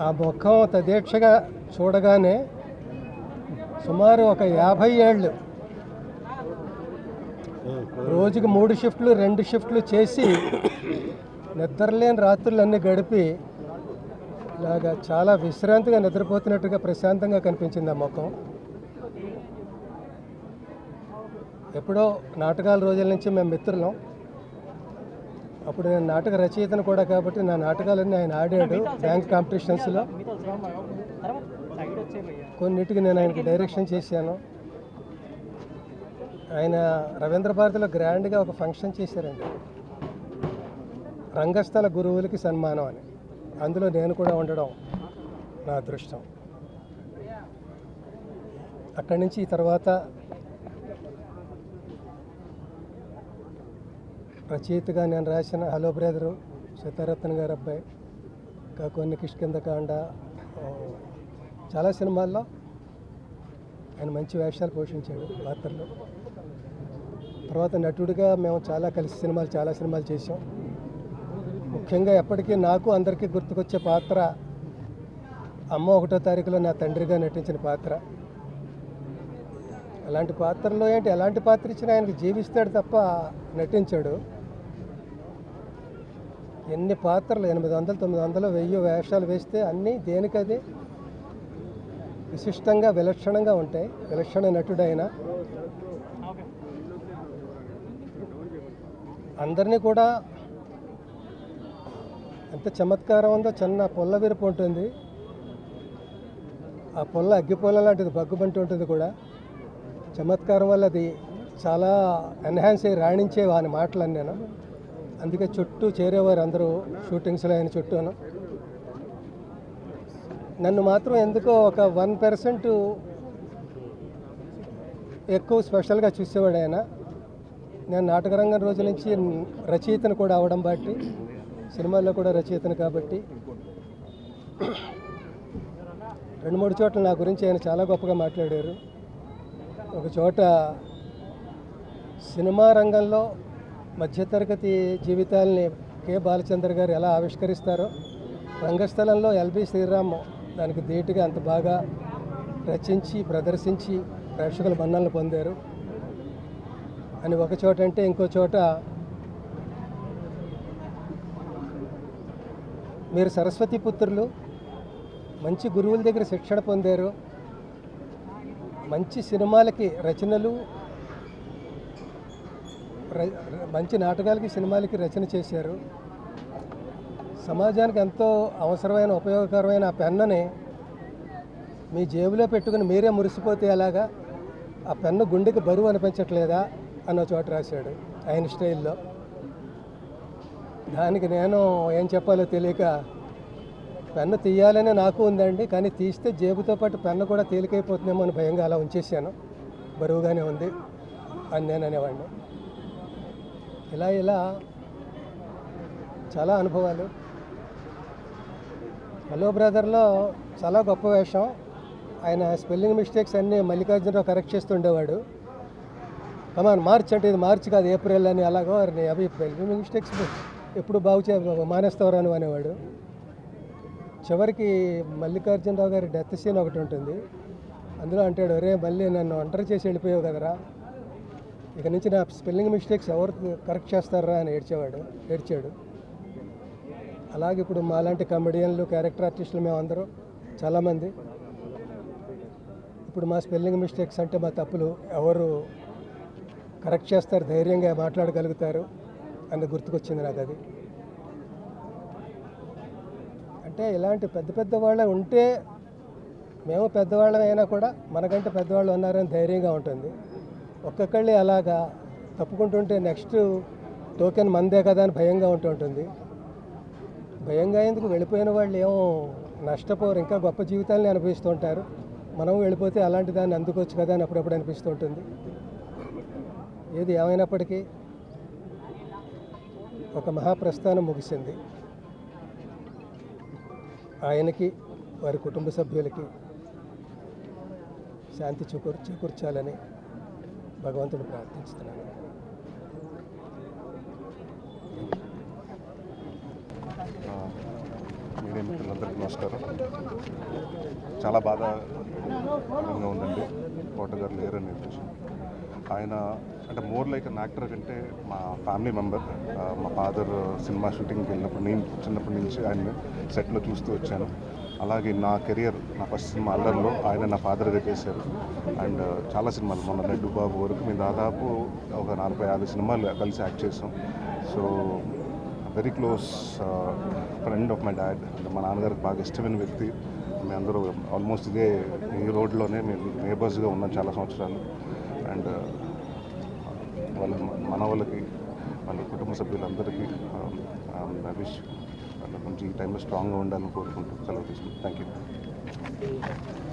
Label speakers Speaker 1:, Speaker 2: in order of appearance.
Speaker 1: ఆ ముఖం తదేక్షగా చూడగానే సుమారు ఒక 50 ఏళ్ళు రోజుకి 3 షిఫ్ట్లు 2 షిఫ్ట్లు చేసి నిద్రలేని రాత్రులన్నీ గడిపి ఇలాగా చాలా విశ్రాంతిగా నిద్రపోతున్నట్టుగా ప్రశాంతంగా కనిపించింది ఆ ముఖం. ఎప్పుడో నాటకాల రోజుల నుంచి మేము మిత్రులం. అప్పుడు నేను నాటక రచయితను కూడా కాబట్టి నా నాటకాలన్నీ ఆయన ఆడాడు బ్యాంక్ కాంపిటీషన్స్లో. కొన్నిటికి నేను ఆయనకి డైరెక్షన్ చేశాను. ఆయన రవీంద్ర భారతిలో గ్రాండ్గా ఒక ఫంక్షన్ చేశారండి, రంగస్థల గురువులకి సన్మానం అని. అందులో నేను కూడా ఉండడం నా అదృష్టం. అక్కడి నుంచి ఈ తర్వాత రచయితగా నేను రాసిన హలో బ్రదరు, సీతారత్న గారి అబ్బాయి, ఇంకా కొన్ని కిష్కిందకాండ, చాలా సినిమాల్లో ఆయన మంచి వేషాలు పోషించాడు పాత్రలు. తర్వాత నటుడిగా మేము చాలా సినిమాలు చేసాం. ముఖ్యంగా ఎప్పటికీ నాకు అందరికీ గుర్తుకొచ్చే పాత్ర అమ్మ 1వ తారీఖులో నా తండ్రిగా నటించిన పాత్ర. అలాంటి పాత్రలో ఎలాంటి పాత్ర ఇచ్చినా ఆయనకు జీవిస్తాడు తప్ప నటించాడు. ఎన్ని పాత్రలు 800, 900, 1000 వేషాలు వేస్తే అన్నీ దేనికది విశిష్టంగా విలక్షణంగా ఉంటాయి. విలక్షణ నటుడైన అందరినీ కూడా ఎంత చమత్కారం ఉందో. చిన్న పొల్ల విరుపు ఉంటుంది, ఆ పొల్ల అగ్గిపొల్ల లాంటిది, బగ్గుబంటి ఉంటుంది కూడా. చమత్కారం వల్ల అది చాలా ఎన్హాన్స్ అయ్యి రాణించేవి ఆయన మాటలని. నేను అందుకే చుట్టూ చేరేవారు అందరూ షూటింగ్స్లో ఆయన చుట్టూను. నన్ను మాత్రం ఎందుకో ఒక 1% ఎక్కువ స్పెషల్గా చూసేవాడు ఆయన. నేను నాటకరంగం రోజు నుంచి రచయితను కూడా అవడం బట్టి, సినిమాల్లో కూడా రచయితను కాబట్టి 2-3 చోట్ల నా గురించి ఆయన చాలా గొప్పగా మాట్లాడారు. ఒక చోట సినిమా రంగంలో మధ్యతరగతి జీవితాలని కె బాలచంద్ర గారు ఎలా ఆవిష్కరిస్తారో, రంగస్థలంలో ఎల్బి శ్రీరామ్ దానికి ధీటుగా అంత బాగా రచించి ప్రదర్శించి ప్రేక్షకుల మన్ననలు పొందారు అని ఒక చోట అంటే, ఇంకో చోట మీరు సరస్వతి పుత్రులు, మంచి గురువుల దగ్గర శిక్షణ పొందారు, మంచి సినిమాలకి రచనలు, మంచి నాటకాలకి సినిమాలకి రచన చేశారు, సమాజానికి ఎంతో అవసరమైన ఉపయోగకరమైన ఆ పెన్నుని మీ జేబులో పెట్టుకుని మీరే మురిసిపోతే ఎలాగా, ఆ పెన్ను గుండెకి బరువు అనిపించట్లేదా అన్న చోట రాశాడు ఆయన స్టైల్లో. దానికి నేను ఏం చెప్పాలో తెలియక, పెన్ను తీయాలని నాకు ఉందండి, కానీ తీస్తే జేబుతో పాటు పెన్ను కూడా తేలికైపోతుందేమో అని భయంగా అలా ఉంచేసాను, బరువుగానే ఉంది అని నేను అనేవాడిని. ఇలా చాలా అనుభవాలు. హలో బ్రదర్లో చాలా గొప్ప వేషం. ఆయన స్పెల్లింగ్ మిస్టేక్స్ అన్నీ మల్లికార్జునరావు కరెక్ట్ చేస్తుండేవాడు. కమాన్ మార్చ్ అంటే ఇది మార్చి కాదు ఏప్రిల్ అని, అలాగో అవి స్పెల్లింగ్ మిస్టేక్స్ ఎప్పుడు మానేస్తావరా అని అనేవాడు. చివరికి మల్లికార్జునరావు గారి డెత్ సీన్ ఒకటి ఉంటుంది, అందులో అంటాడు, రే మళ్ళీ నన్ను ఒంటరి చేసి వెళ్ళిపోయావు కదరా, ఇక నుంచి నా స్పెల్లింగ్ మిస్టేక్స్ ఎవరు కరెక్ట్ చేస్తారా అని ఏడ్చాడు. అలాగే ఇప్పుడు మాలాంటి కమెడియన్లు, క్యారెక్టర్ ఆర్టిస్టులు మేమందరూ చాలామంది ఇప్పుడు మా స్పెల్లింగ్ మిస్టేక్స్ అంటే మా తప్పులు ఎవరు కరెక్ట్ చేస్తారు, ధైర్యంగా మాట్లాడగలుగుతారు అని గుర్తుకొచ్చింది నాకు. అది అంటే ఇలాంటి పెద్ద వాళ్ళే ఉంటే, మేము పెద్దవాళ్ళం అయినా కూడా మనకంటే పెద్దవాళ్ళు ఉన్నారని ధైర్యంగా ఉంటుంది. ఒక్కొక్కళ్ళే అలాగా తప్పుకుంటుంటే నెక్స్ట్ టోకెన్ మందే కదా అని భయంగా ఉంటుంది. భయంగా ఎందుకు, వెళ్ళిపోయిన వాళ్ళు ఏమో నష్టపోరు, ఇంకా గొప్ప జీవితాలని అనుభవిస్తూ ఉంటారు. మనం వెళ్ళిపోతే అలాంటి దాన్ని అందుకోవచ్చు కదా అని అప్పుడప్పుడు అనిపిస్తూ ఉంటుంది. ఏది ఏమైనప్పటికీ ఒక మహాప్రస్థానం ముగిసింది. ఆయనకి, వారి కుటుంబ సభ్యులకి శాంతి చేకూర్చాలని భగవంతుడు ప్రార్థిస్తున్నాను.
Speaker 2: మీడియా మిత్రులందరికీ నమస్కారం. చాలా బాధాకరంగా ఉందండి కోట గారు లేరని విషయం. ఆయన అంటే మోర్ లైక్ అన్ యాక్టర్ కంటే మా ఫ్యామిలీ మెంబర్. మా ఫాదర్ సినిమా షూటింగ్కి వెళ్ళినప్పుడు నేను చిన్నప్పటి నుంచి ఆయన సెట్లో చూస్తూ వచ్చాను. అలాగే నా కెరియర్ నా ఫస్ట్ సినిమా అల్లర్లో ఆయన నా ఫాదర్గా చేశారు. అండ్ చాలా సినిమాలు మొన్న లడ్డు బాబు వరకు మేము దాదాపు ఒక 40-50 సినిమాలు కలిసి యాక్ట్ చేసాం. So very close friend of my dad. అంటే మా నాన్నగారికి బాగా ఇష్టమైన వ్యక్తి. మేము అందరూ ఆల్మోస్ట్ ఈ రోడ్లోనే మేము నేబర్స్గా ఉన్నాం చాలా సంవత్సరాలు. అండ్ వాళ్ళ మనవాళ్ళకి వాళ్ళ కుటుంబ సభ్యులందరికీ విష్ వాళ్ళ కొంచెం ఈ టైంలో స్ట్రాంగ్గా ఉండాలని కోరుకుంటూ సెలవు తీసుకుంటాం. Thank you.